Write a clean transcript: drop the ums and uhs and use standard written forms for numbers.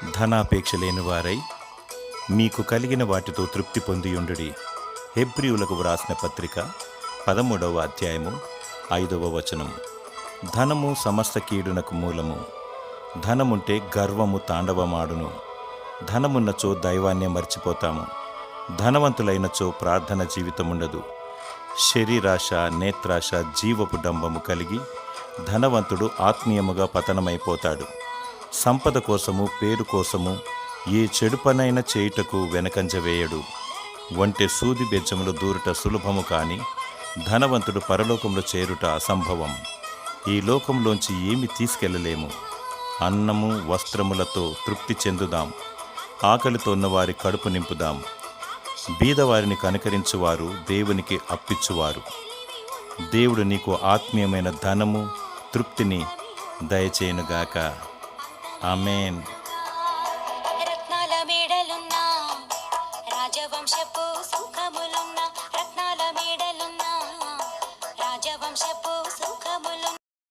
ధనాపేక్ష లేని వారై మీకు కలిగిన వాటితో తృప్తి పొందియుండుడి. హెబ్రీయులకు వ్రాసిన పత్రిక 13వ అధ్యాయము 5వ వచనం. ధనము సమస్త కీడునకు మూలము. ధనముంటే గర్వము తాండవమాడును. ధనమున్నచో దైవాన్నే మర్చిపోతాము. ధనవంతులైనచో ప్రార్థన జీవితముండదు. శరీరాశ, నేత్రాశ, జీవపు డంబము కలిగి ధనవంతుడు ఆత్మీయముగా పతనమైపోతాడు. సంపద కోసము, పేరు కోసము ఏ చెడు పనైనా చేయుటకు వెనకంజ వేయడు. వంటె సూది బెజ్జములు దూరుట సులభము కాని ధనవంతుడు పరలోకంలో చేరుట అసంభవం. ఈ లోకంలోంచి ఏమి తీసుకెళ్ళలేము. అన్నము, వస్త్రములతో తృప్తి చెందుదాం. ఆకలితో ఉన్నవారి కడుపు నింపుదాం. బీదవారిని కనికరించువారు దేవునికి అప్పిచ్చువారు. దేవుడు నీకు ఆత్మీయమైన ధనము, తృప్తిని దయచేయునుగాక. ఆమేన్. రత్నాల మేడలున్నా, రాజవంశపు సుఖములున్నా, రత్నాల మేడలున్నా, రాజవంశపు